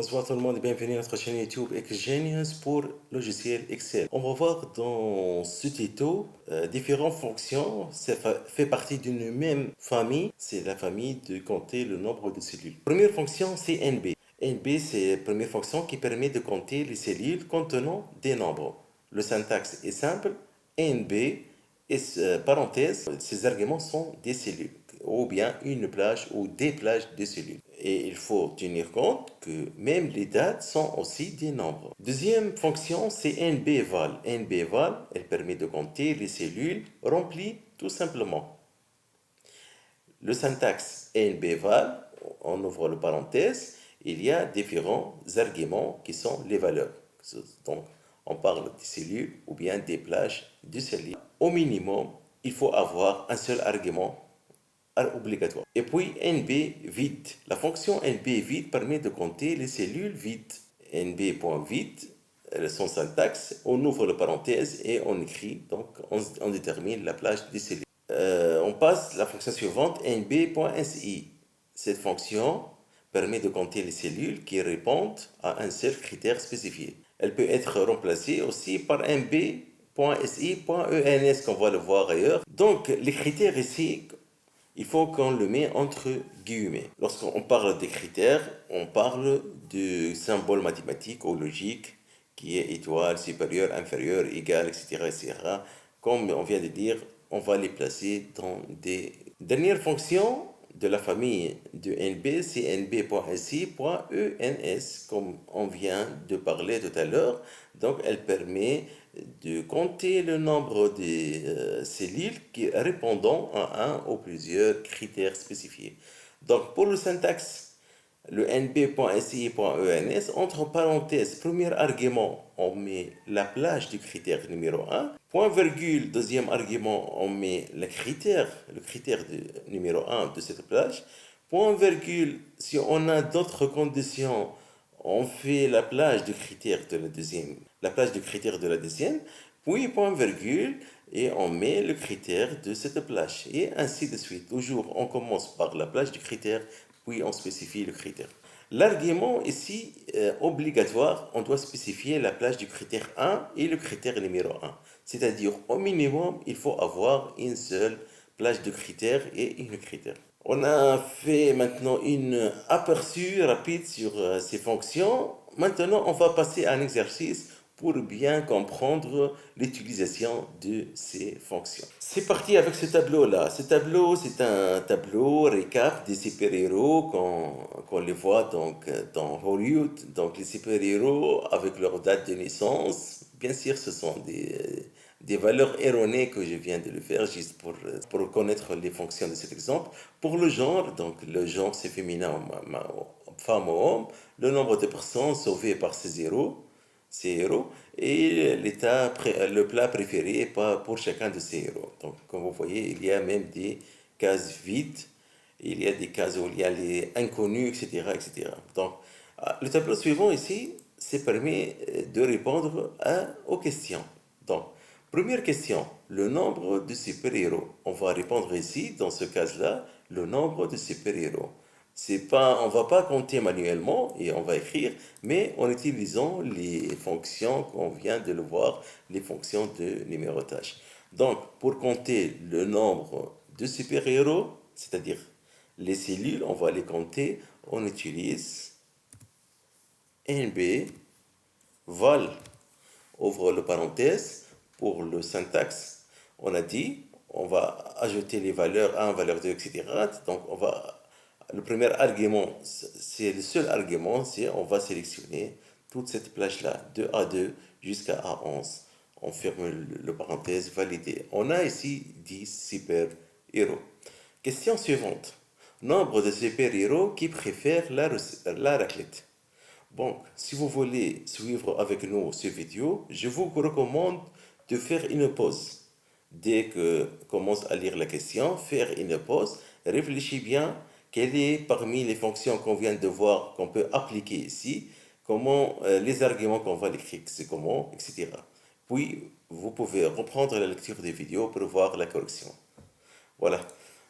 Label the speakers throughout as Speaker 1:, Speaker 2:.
Speaker 1: Bonsoir tout le monde et bienvenue à notre chaîne YouTube XGenius pour logiciel Excel. On va voir dans ce tuto différentes fonctions. Ça fait partie d'une même famille. C'est la famille de compter le nombre de cellules. Première fonction, c'est NB. NB, c'est la première fonction qui permet de compter les cellules contenant des nombres. Le syntaxe est simple. NB, parenthèse, ces arguments sont des cellules ou bien une plage ou des plages de cellules. Et il faut tenir compte que même les dates sont aussi des nombres. Deuxième fonction, c'est NBVal. NBVal, elle permet de compter les cellules remplies tout simplement. Le syntaxe NBVal, on ouvre le parenthèse, il y a différents arguments qui sont les valeurs. Donc, on parle des cellules ou bien des plages de cellules. Au minimum, il faut avoir un seul argument obligatoire. Et puis NB vide. La fonction NB vide permet de compter les cellules vides. NB.vide, son syntaxe, on ouvre la parenthèse et on écrit, donc on détermine la plage des cellules. On passe à la fonction suivante, NB.si. Cette fonction permet de compter les cellules qui répondent à un seul critère spécifié. Elle peut être remplacée aussi par NB.si.ens qu'on va le voir ailleurs. Donc les critères ici, il faut qu'on le met entre guillemets. Lorsqu'on parle des critères, on parle de symboles mathématiques ou logiques qui est étoile, supérieur, inférieur, égal, etc., etc. Comme on vient de dire, on va les placer dans des dernières fonctions de la famille de NB, c'est nb.si.ens, comme on vient de parler tout à l'heure. Donc, elle permet de compter le nombre des cellules qui répondant à un ou plusieurs critères spécifiés. Donc, pour le syntaxe, le nb.si.ens, entre parenthèses, premier argument, on met la plage du critère numéro 1. Point virgule, deuxième argument, on met le critère numéro 1 de cette plage. Point virgule, si on a d'autres conditions, on fait la plage du critère de la deuxième, puis point virgule, et on met le critère de cette plage. Et ainsi de suite. Toujours, on commence par la plage du critère, puis on spécifie le critère. L'argument ici obligatoire, on doit spécifier la plage du critère 1 et le critère numéro 1. C'est-à-dire, au minimum, il faut avoir une seule plage de critères et une critère. On a fait maintenant une aperçu rapide sur ces fonctions. Maintenant, on va passer à un exercice pour bien comprendre l'utilisation de ces fonctions. C'est parti avec ce tableau-là. Ce tableau, c'est un tableau récap des super-héros qu'on les voit donc dans Hollywood. Donc les super-héros avec leur date de naissance. Bien sûr, ce sont des valeurs erronées que je viens de le faire juste pour connaître les fonctions de cet exemple. Pour le genre, donc le genre c'est féminin, femme ou homme, le nombre de personnes sauvées par ces héros et le plat préféré pour chacun de ces héros. Donc, comme vous voyez, il y a même des cases vides, il y a des cases où il y a les inconnus, etc., etc. Donc, le tableau suivant ici, ça permet de répondre aux questions. Donc, première question, le nombre de super-héros. On va répondre ici, dans ce cas-là, le nombre de super-héros. On ne va pas compter manuellement et on va écrire, mais en utilisant les fonctions qu'on vient de le voir, les fonctions de numérotage. Donc, pour compter le nombre de super-héros, c'est-à-dire les cellules, on va les compter, on utilise NB, val, ouvre le parenthèse, pour le syntaxe, on a dit, on va ajouter les valeurs 1, valeur 2, etc. Donc, le premier argument, c'est le seul argument, c'est on va sélectionner toute cette plage-là, de A2 jusqu'à A11. On ferme le parenthèse, validé. On a ici 10 super-héros. Question suivante. Nombre de super-héros qui préfèrent la raclette. Bon, si vous voulez suivre avec nous cette vidéo, je vous recommande de faire une pause. Dès que commence à lire la question, faire une pause, réfléchis bien quelle est parmi les fonctions qu'on vient de voir qu'on peut appliquer ici, comment les arguments qu'on va écrire, c'est comment, etc. Puis, vous pouvez reprendre la lecture des vidéos pour voir la correction. Voilà.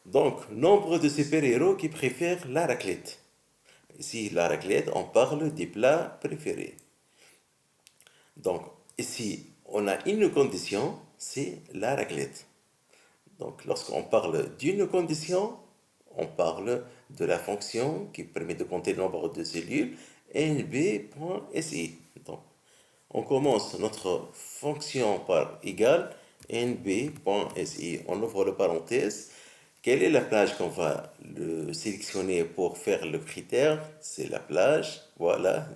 Speaker 1: Donc, nombre de super-héros qui préfèrent la raclette. ici, la raclette, on parle des plats préférés. Donc, ici, on a une condition, c'est la raclette. Donc, lorsqu'on parle d'une condition, on parle de la fonction qui permet de compter le nombre de cellules nb.si. Donc, on commence notre fonction par égal nb.si. On ouvre le parenthèse. Quelle est la plage qu'on va sélectionner pour faire le critère? C'est la plage, voilà,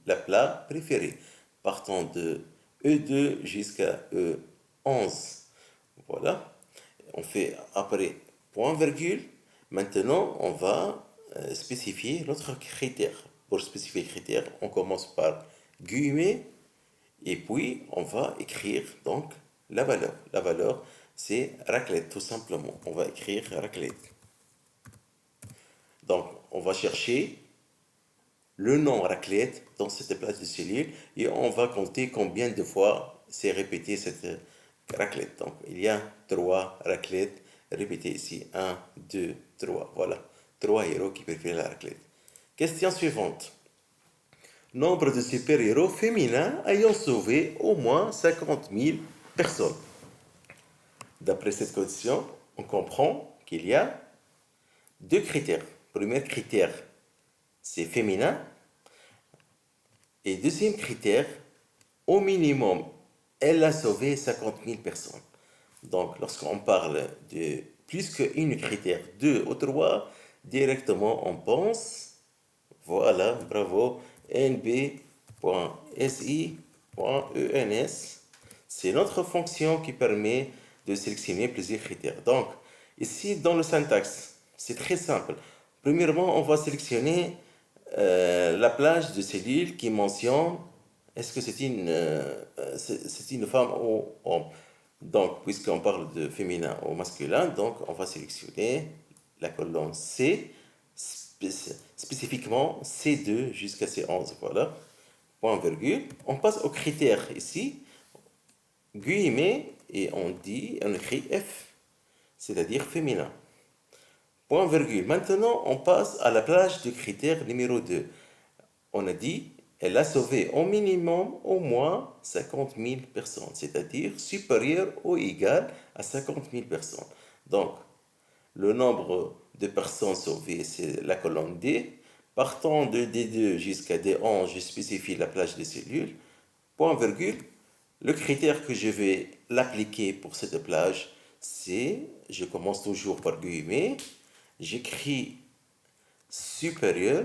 Speaker 1: la plat préféré. Partant de E2 jusqu'à E11. Voilà. On fait après point virgule. Maintenant, on va spécifier notre critère. Pour spécifier le critère, on commence par guillemets et puis on va écrire donc la valeur. La valeur, c'est raclette, tout simplement. On va écrire raclette. Donc, on va chercher le nom raclette dans cette place de cellules et on va compter combien de fois c'est répété cette raclette. Donc, il y a 3 raclettes répétées ici. 1, 2, 3. Voilà. 3 héros qui préfèrent la raclette. Question suivante. Nombre de super-héros féminins ayant sauvé au moins 50 000 personnes. D'après cette condition, on comprend qu'il y a 2 critères. Premier critère, c'est féminin. Et deuxième critère, au minimum, elle a sauvé 50 000 personnes. Donc, lorsqu'on parle de plus qu'une critère, 2 ou 3, directement on pense, voilà, bravo, nb.si.ens. C'est notre fonction qui permet de sélectionner plusieurs critères. Donc, ici, dans le syntaxe, c'est très simple. Premièrement, on va sélectionner la plage de cellules qui mentionne est-ce que c'est une femme ou homme. Donc, puisqu'on parle de féminin ou masculin, donc on va sélectionner la colonne C, spécifiquement C2 jusqu'à C11. Voilà. Point virgule. On passe aux critères ici, guillemets, et on écrit F, c'est-à-dire féminin. Point virgule. Maintenant, on passe à la plage du critère numéro 2. On a dit, elle a sauvé au minimum au moins 50 000 personnes, c'est-à-dire supérieur ou égal à 50 000 personnes. Donc, le nombre de personnes sauvées, c'est la colonne D. Partant de D2 jusqu'à D11, je spécifie la plage des cellules. Point virgule. Le critère que je vais l'appliquer pour cette plage, c'est, je commence toujours par guillemets, j'écris supérieur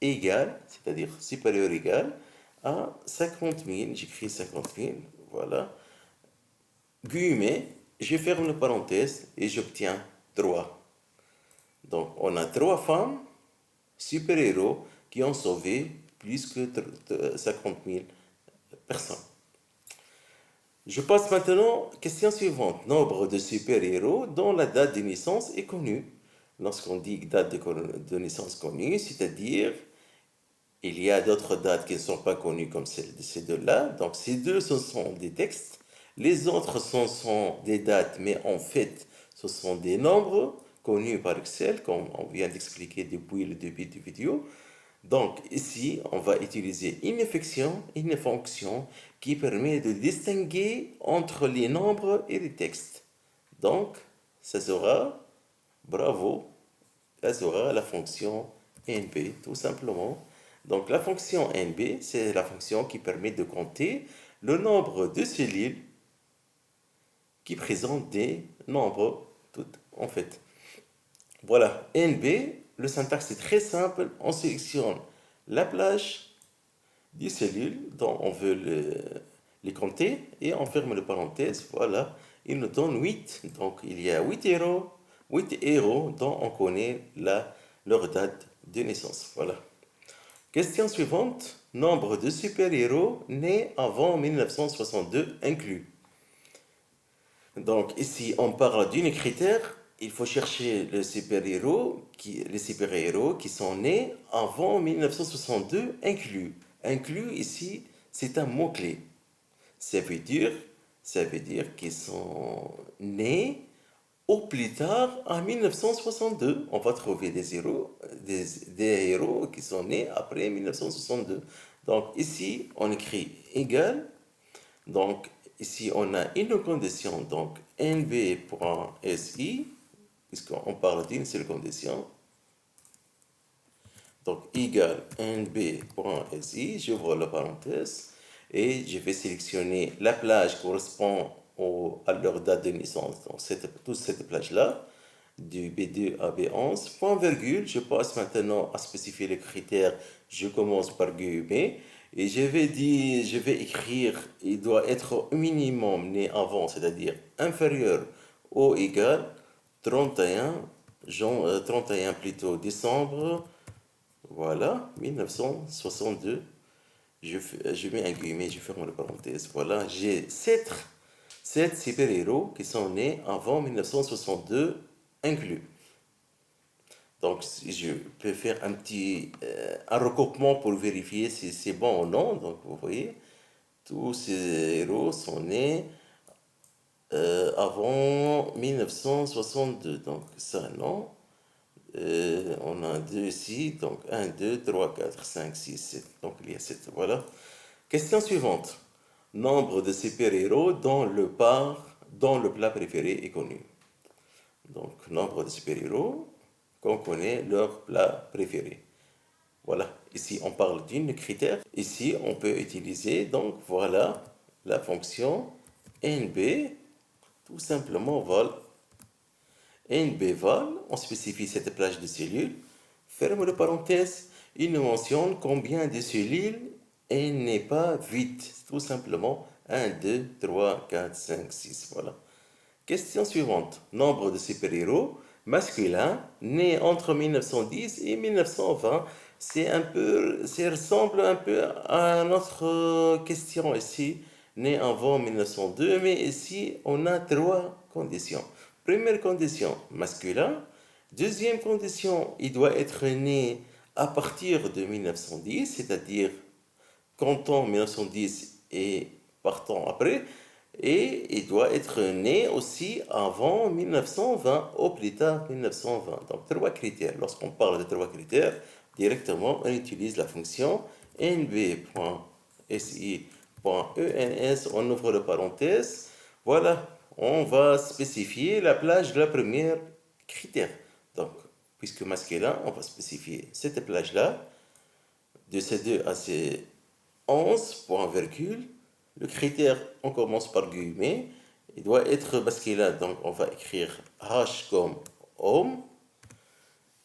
Speaker 1: égal, c'est-à-dire supérieur égal à 50 000, j'écris 50 000, voilà, guillemets, je ferme la parenthèse et j'obtiens 3. Donc, on a 3 femmes super-héros qui ont sauvé plus que 50 000 personnes. Je passe maintenant, question suivante. Nombre de super-héros dont la date de naissance est connue. Lorsqu'on dit date de naissance connue, c'est-à-dire il y a d'autres dates qui ne sont pas connues comme celle de ces deux-là. Donc ces deux, ce sont des textes. Les autres, ce sont des dates, mais en fait, ce sont des nombres connus par Excel, comme on vient d'expliquer depuis le début de vidéo. Donc ici, on va utiliser une fonction qui permet de distinguer entre les nombres et les textes. Donc, ça sera, bravo, ça sera la fonction NB, tout simplement. Donc la fonction NB, c'est la fonction qui permet de compter le nombre de cellules qui présentent des nombres, en fait. Voilà, NB, le syntaxe est très simple. On sélectionne la plage des cellules dont on veut les compter et on ferme le parenthèse. Voilà, il nous donne 8. Donc il y a 8 héros dont on connaît leur date de naissance. Voilà. Question suivante. Nombre de super-héros nés avant 1962 inclus. Donc ici, on parle d'une critère. Il faut chercher les super-héros qui sont nés avant 1962 inclus. Inclus ici, c'est un mot-clé. Ça veut dire qu'ils sont nés Au plus tard, en 1962, on va trouver des héros qui sont nés après 1962. Donc ici, on écrit égal. Donc ici, on a une condition, donc nb.si, puisqu'on parle d'une seule condition. Donc égal nb.si, j'ouvre la parenthèse et je vais sélectionner la plage correspond à leur date de naissance, donc toute cette plage-là, du B2 à B11, point virgule, je passe maintenant à spécifier les critères, je commence par guillemets, et je vais écrire, il doit être au minimum né avant, c'est-à-dire inférieur ou égal 31, 31 plutôt décembre, voilà, 1962. Je mets un guillemet, je ferme la parenthèse. Voilà, j'ai sept super-héros qui sont nés avant 1962 inclus. Donc, si je peux faire un recoupement pour vérifier si c'est bon ou non. Donc, vous voyez, tous ces héros sont nés avant 1962. Donc, ça, non. On a deux ici, donc 1, 2, 3, 4, 5, 6, 7. Donc il y a 7. Voilà. Question suivante. Nombre de super-héros dont le plat préféré est connu. Donc, nombre de super-héros qu'on connaît leur plat préféré. Voilà. Ici, on parle d'une critère. Ici, on peut utiliser, donc voilà, la fonction NB, tout simplement vol NBval, on spécifie cette plage de cellules, ferme la parenthèse, il nous mentionne combien de cellules et n'est pas vide. Tout simplement 1, 2, 3, 4, 5, 6. Voilà. Question suivante. Nombre de super-héros masculins nés entre 1910 et 1920. Ça ressemble un peu à notre question ici, né avant 1902, mais ici on a trois conditions. Première condition, masculin. Deuxième condition, il doit être né à partir de 1910, c'est-à-dire comptant 1910 et partant après. Et il doit être né aussi avant 1920, au plus tard 1920. Donc, trois critères. Lorsqu'on parle de trois critères, directement, on utilise la fonction nb.si.ens, on ouvre la parenthèse. Voilà, on va spécifier la plage de la première critère. Donc, puisque masculin, on va spécifier cette plage-là, de C2 à C11, point virgule. Le critère, on commence par guillemets. Il doit être masculin, donc on va écrire H comme homme.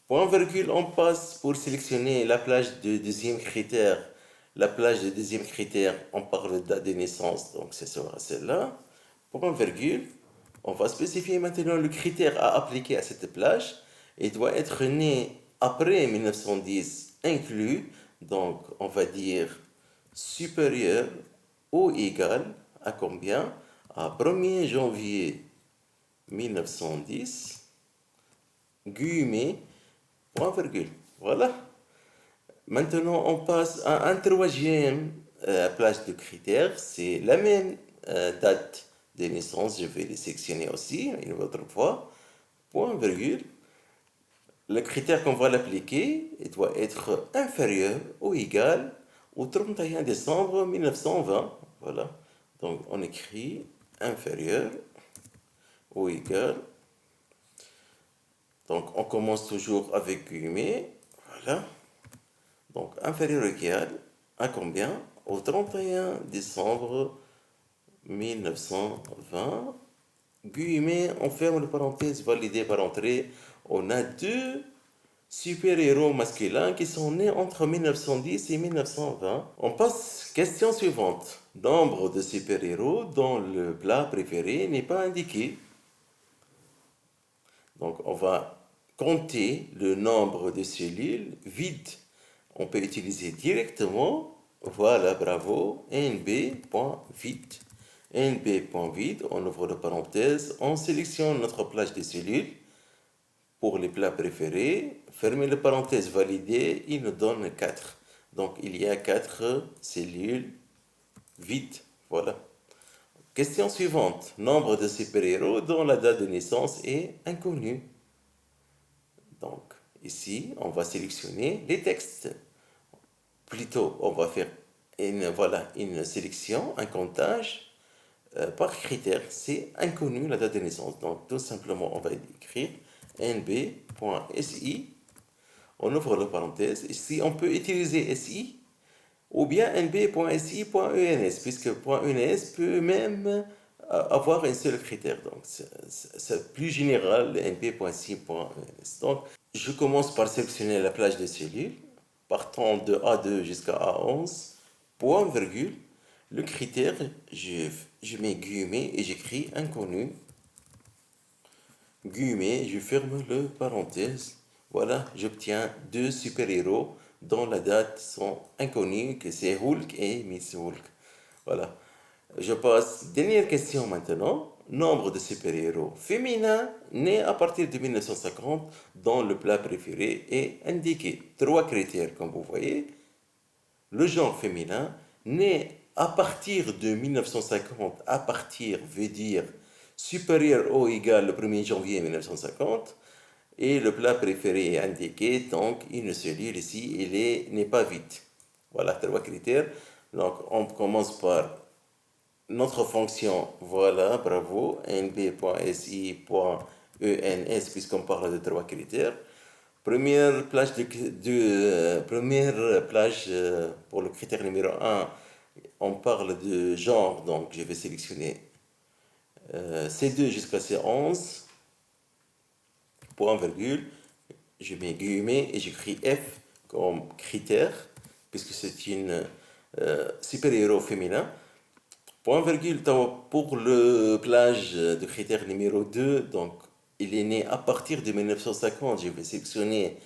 Speaker 1: Point virgule, on passe pour sélectionner la plage de deuxième critère. La plage de deuxième critère, on parle de date de naissance, donc ce sera celle-là. Point virgule, on va spécifier maintenant le critère à appliquer à cette plage. Il doit être né après 1910 inclus, donc on va dire supérieur ou égal à combien? À 1er janvier 1910, guillemets, point virgule. Voilà. Maintenant, on passe à un troisième plage de critères. C'est la même date de naissance. Je vais les sectionner aussi une autre fois. Point virgule. Le critère qu'on va l'appliquer, il doit être inférieur ou égal au 31 décembre 1920. Voilà. Donc, on écrit inférieur ou égal. Donc, on commence toujours avec guillemets. Voilà. Donc, inférieur ou égal à combien? Au 31 décembre 1920. Guillemets, on ferme la parenthèse validée par entrée. On a deux super-héros masculins qui sont nés entre 1910 et 1920. On passe question suivante. Nombre de super-héros dont le plat préféré n'est pas indiqué. Donc on va compter le nombre de cellules vides. On peut utiliser directement, voilà, bravo, nb.vide. nb.vide, on ouvre la parenthèse, on sélectionne notre plage de cellules. Pour les plats préférés, fermez la parenthèse validée, il nous donne 4. Donc il y a 4 cellules vides. Voilà. Question suivante. Nombre de super-héros dont la date de naissance est inconnue. Donc, ici, on va sélectionner les textes. Plutôt, on va faire une sélection, un comptage par critère. C'est inconnu la date de naissance. Donc, tout simplement, on va écrire nb.si. On ouvre la parenthèse. Ici, on peut utiliser si ou bien nb.si.ens, puisque .ens peut même avoir un seul critère. Donc, c'est plus général, nb.si.ens. Donc, je commence par sélectionner la plage de cellules, partant de A2 jusqu'à A11, point, virgule. Le critère, je mets guillemets et j'écris inconnu. Guillemets, je ferme le parenthèse. Voilà, j'obtiens deux super-héros dont la date sont inconnues, que c'est Hulk et Miss Hulk. Voilà. Je passe. Dernière question maintenant. Nombre de super-héros féminins nés à partir de 1950 dont le plat préféré est indiqué. Trois critères, comme vous voyez. Le genre féminin né à partir de 1950, à partir veut dire supérieur ou égal le 1er janvier 1950. Et le plat préféré est indiqué, donc une cellule ici, il n'est pas vide. Voilà, trois critères. Donc, on commence par notre fonction, voilà, bravo, nb.si.ens, puisqu'on parle de trois critères. Première plage, première plage pour le critère numéro un, on parle de genre, donc je vais sélectionner C2 jusqu'à C11, point, virgule, je mets guillemets et j'écris F comme critère, puisque c'est une super-héros féminin. Point virgule pour le plage de critère numéro 2, donc il est né à partir de 1950. Je vais sélectionner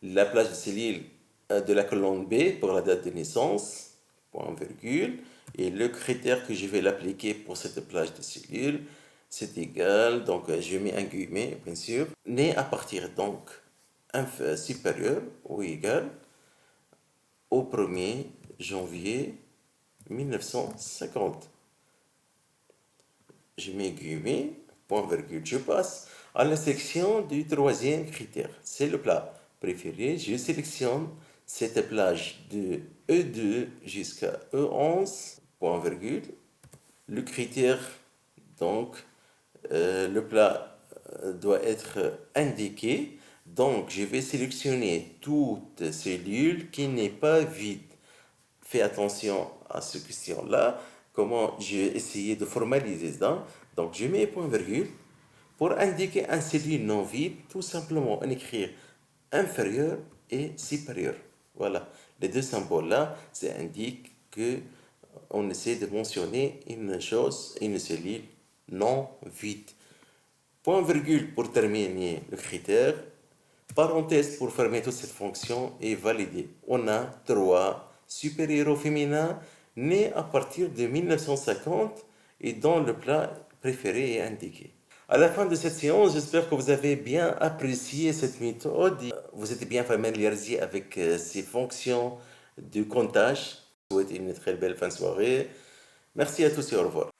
Speaker 1: la plage de cellules de la colonne B pour la date de naissance, point virgule, et le critère que je vais l'appliquer pour cette plage de cellules, c'est égal, donc je mets un guillemet, bien sûr, né à partir donc supérieur ou égal au 1er janvier 1950. Je mets guillemets, point virgule, je passe à la section du troisième critère. C'est le plat préféré. Je sélectionne cette plage de E2 jusqu'à E11, point virgule. Le critère, donc, le plat doit être indiqué. Donc, je vais sélectionner toute cellule qui n'est pas vide. Fais attention à cette question-là. Comment j'ai essayé de formaliser ça. Donc, je mets point virgule pour indiquer un cellule non vide. Tout simplement, on écrit inférieur et supérieur. Voilà. Les deux symboles-là, ça indique que on essaie de mentionner une chose, une cellule non vide. Point virgule pour terminer le critère. Parenthèse pour fermer toute cette fonction et valider. On a trois super-héros féminins nés à partir de 1950 et dont le plat préféré est indiqué. À la fin de cette séance, j'espère que vous avez bien apprécié cette méthode. Vous êtes bien familiarisé avec ces fonctions de comptage. Je vous souhaite une très belle fin de soirée. Merci à tous et au revoir.